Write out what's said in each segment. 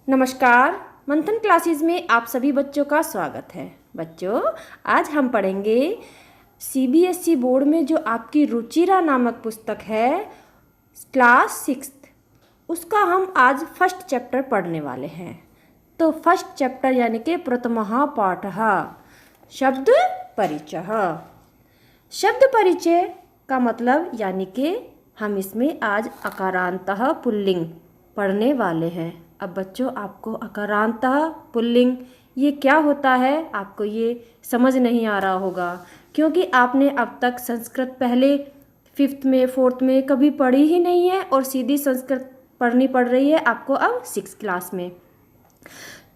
नमस्कार। मंथन क्लासेस में आप सभी बच्चों का स्वागत है। बच्चों, आज हम पढ़ेंगे सीबीएसई बोर्ड में जो आपकी रुचिरा नामक पुस्तक है क्लास 6, उसका हम आज फर्स्ट चैप्टर पढ़ने वाले हैं। तो फर्स्ट चैप्टर यानी कि प्रथमः पाठः शब्द परिचय। शब्द परिचय का मतलब यानी कि हम इसमें आज अकारांतः पुल्लिंग पढ़ने वाले हैं। अब बच्चों, आपको अकारांतः पुल्लिंग ये क्या होता है आपको ये समझ नहीं आ रहा होगा, क्योंकि आपने अब तक संस्कृत पहले 5th में 4th में कभी पढ़ी ही नहीं है और सीधी संस्कृत पढ़नी पड़ रही है आपको अब 6th क्लास में।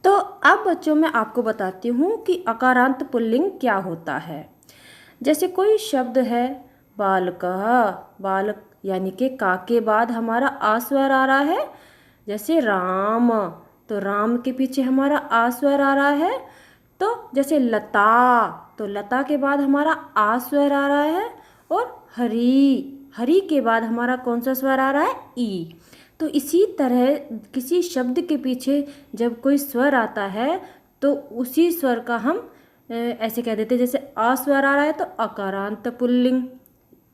तो अब बच्चों मैं आपको बताती हूँ कि अकारांत पुल्लिंग क्या होता है। जैसे कोई शब्द है बालकः, बालक यानी कि का के बाद हमारा आ स्वर आ रहा है। जैसे राम, तो राम के पीछे हमारा आ स्वर आ रहा है। तो जैसे लता, तो लता के बाद हमारा आ स्वर आ रहा है। और हरी, हरी के बाद हमारा कौन सा स्वर आ रहा है? ई। तो इसी तरह किसी शब्द के पीछे जब कोई स्वर आता है तो उसी स्वर का हम ऐसे कह देते हैं। जैसे आ स्वर आ रहा है तो अकारांत पुल्लिंग।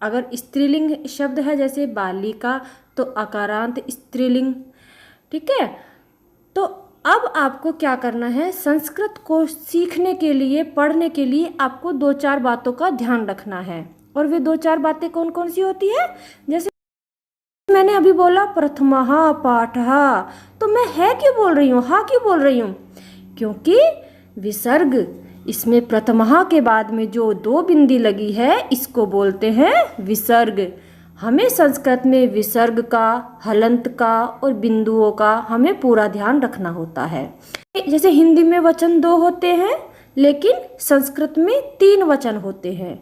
अगर स्त्रीलिंग शब्द है जैसे बालिका तो अकारांत स्त्रीलिंग। ठीक है। तो अब आपको क्या करना है, संस्कृत को सीखने के लिए, पढ़ने के लिए आपको 2-4 बातों का ध्यान रखना है। और वे 2-4 बातें कौन कौन सी होती है? जैसे मैंने अभी बोला प्रथमः पाठः, तो मैं है क्यों बोल रही हूँ, हाँ क्यों बोल रही हूँ? क्योंकि विसर्ग, इसमें प्रथमः के बाद में जो 2 बिंदी लगी है इसको बोलते हैं विसर्ग। हमें संस्कृत में विसर्ग का, हलंत का और बिंदुओं का हमें पूरा ध्यान रखना होता है। जैसे हिंदी में वचन 2 होते हैं लेकिन संस्कृत में 3 वचन होते हैं,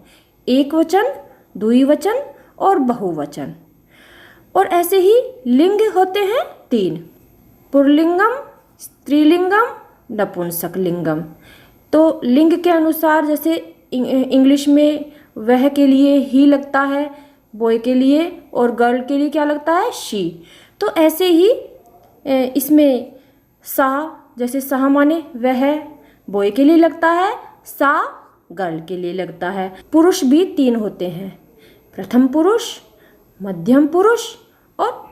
एक वचन, द्विवचन और बहुवचन। और ऐसे ही लिंग होते हैं 3, पुल्लिंगम, स्त्रीलिंगम, नपुंसकलिंगम। तो लिंग के अनुसार जैसे इंग्लिश में वह के लिए ही लगता है, बॉय के लिए, और गर्ल के लिए क्या लगता है? शी। तो ऐसे ही इसमें सा, जैसे सा माने वह बॉय के लिए लगता है, सा गर्ल के लिए लगता है। पुरुष भी 3 होते हैं, प्रथम पुरुष, मध्यम पुरुष और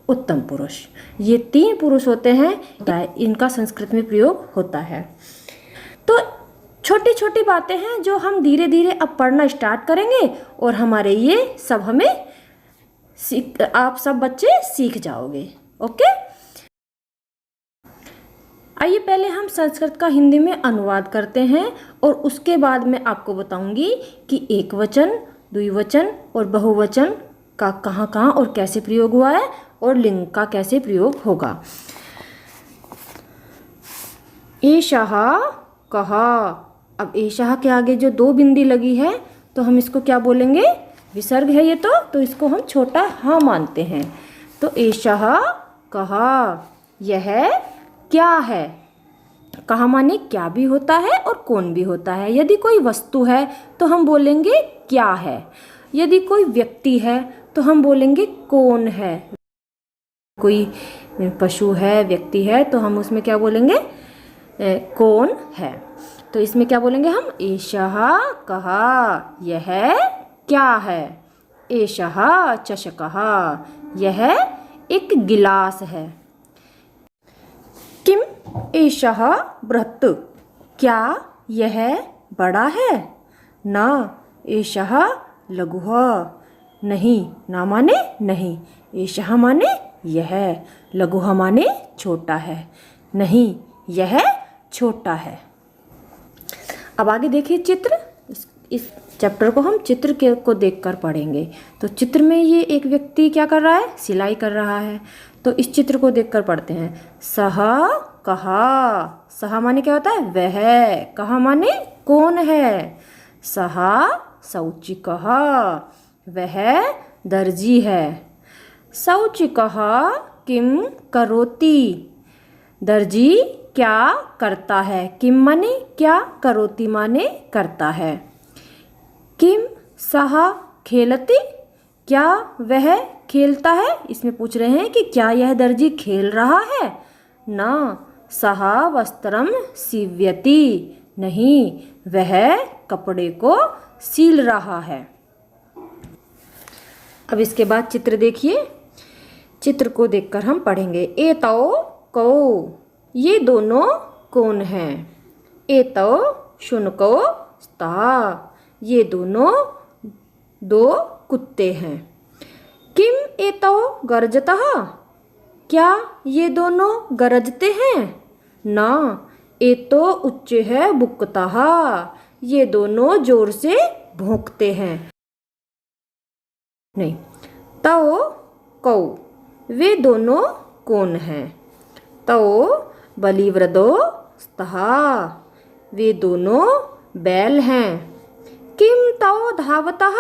उत्तम पुरुष। ये 3 पुरुष होते हैं, इनका संस्कृत में प्रयोग होता है। तो छोटी छोटी बातें हैं जो हम धीरे धीरे अब पढ़ना स्टार्ट करेंगे और हमारे ये सब आप सब बच्चे सीख जाओगे। ओके। आइए पहले हम संस्कृत का हिंदी में अनुवाद करते हैं और उसके बाद मैं आपको बताऊंगी कि एक वचन, द्विवचन और बहुवचन का कहाँ कहाँ और कैसे प्रयोग हुआ है और लिंग का कैसे प्रयोग होगा। एषः कहा। अब एषः के आगे जो 2 बिंदी लगी है तो हम इसको क्या बोलेंगे? विसर्ग है ये, तो इसको हम छोटा हाँ मानते हैं। तो एषः कहा, यह क्या है। कहा माने क्या भी होता है और कौन भी होता है। यदि कोई वस्तु है तो हम बोलेंगे क्या है, यदि कोई व्यक्ति है तो हम बोलेंगे कौन है। कोई पशु है, व्यक्ति है तो हम उसमें क्या बोलेंगे? कौन है। तो इसमें क्या बोलेंगे हम? एषः कहा, यह क्या है। एषः चषकः, यह एक गिलास है। किम एषः बृहत्, क्या यह बड़ा है। न एषः लघुः, नहीं, ना माने नहीं, एषः माने यह, लघुः माने छोटा है, नहीं यह छोटा है। अब आगे देखिए चित्र। इस चैप्टर को हम चित्र को देखकर पढ़ेंगे। तो चित्र में ये एक व्यक्ति क्या कर रहा है? सिलाई कर रहा है। तो इस चित्र को देखकर पढ़ते हैं। सह कहा, सह माने क्या होता है? वह। कहा माने कौन है। सह शौचिकः, वह दर्जी है। शौचिकः किम करोति, दर्जी क्या करता है। किम माने क्या, करोति माने करता है। किम सह खेलति, क्या वह खेलता है। इसमें पूछ रहे हैं कि क्या यह दर्जी खेल रहा है। न सः वस्त्रम सीव्यति, नहीं वह कपड़े को सील रहा है। अब इसके बाद चित्र देखिए। चित्र को देखकर हम पढ़ेंगे। एतौ कौ, ये दोनों कौन हैं? एतौ शुनकौ स्तः, ये दोनों दो कुत्ते हैं। किम एतौ गर्जतः, क्या ये दोनों गरजते हैं? न एतो उच्चैः बुक्तः, ये दोनों जोर से भौंकते हैं। नहीं, तौ कौ, वे दोनों कौन हैं? तौ बलिवृदो स्तः, वे दोनों बैल हैं। किम तौ धावतः,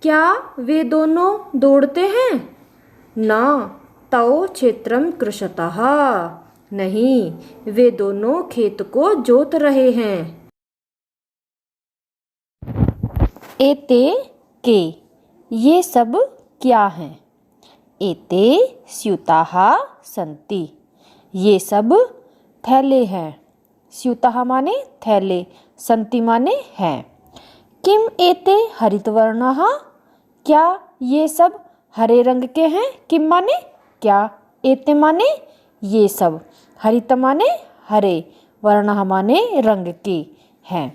क्या वे दोनों दौड़ते हैं? न तौ क्षेत्रम कृषतः, नहीं वे दोनों खेत को जोत रहे हैं। एते के, ये सब क्या हैं? एते स्यूताः सन्ति, ये सब थैले हैं। स्यूताः माने थैले, सन्ति माने हैं। किम एते हरितवर्णाः, क्या ये सब हरे रंग के हैं? किम माने क्या, एते माने ये सब, हरित माने हरे, वर्णः माने रंग के हैं।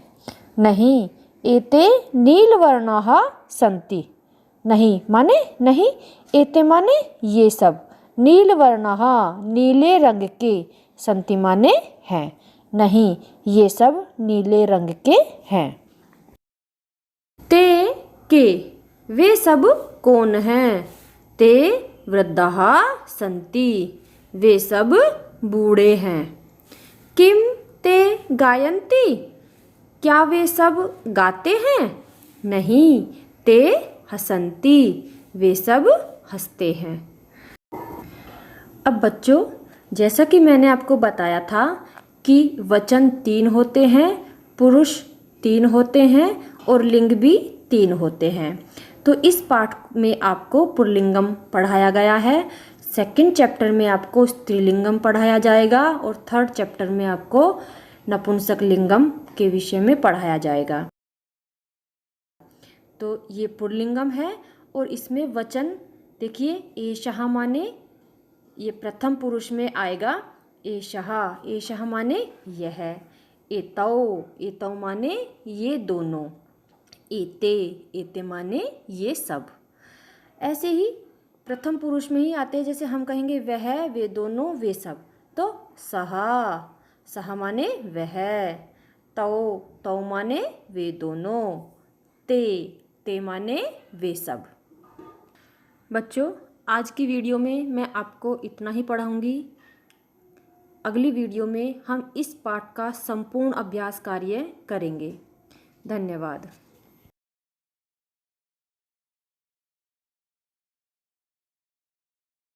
नहीं एते नीलवर्णाः सन्ति, नहीं माने नहीं, एते माने ये सब, नीलवर्णाः नीले रंग के, सन्ति माने हैं, नहीं ये सब नीले रंग के हैं। ते के, वे सब कौन हैं? ते वृद्धाः सन्ति, वे सब बूढ़े हैं। किम ते गायन्ति, क्या वे सब गाते हैं? नहीं ते हसन्ति, वे सब हंसते हैं। अब बच्चों, जैसा कि मैंने आपको बताया था कि वचन 3 होते हैं, पुरुष 3 होते हैं और लिंग भी 3 होते हैं। तो इस पाठ में आपको पुल्लिंगम पढ़ाया गया है। सेकंड चैप्टर में आपको स्त्रीलिंगम पढ़ाया जाएगा और थर्ड चैप्टर में आपको नपुंसक लिंगम के विषय में पढ़ाया जाएगा। तो ये पुल्लिंगम है और इसमें वचन देखिए, एषः माने ये प्रथम पुरुष में आएगा, एषः, एषः माने यह, एतौ, एतौ माने ये दोनों, एते, एते माने ये सब। ऐसे ही प्रथम पुरुष में ही आते हैं, जैसे हम कहेंगे वह, वे दोनों, वे सब, तो सः, सः माने वह, तौ, तौ माने वे दोनों, ते, ते माने वे सब। बच्चों, आज की वीडियो में मैं आपको इतना ही पढ़ाऊंगी। अगली वीडियो में हम इस पाठ का संपूर्ण अभ्यास कार्य करेंगे। धन्यवाद।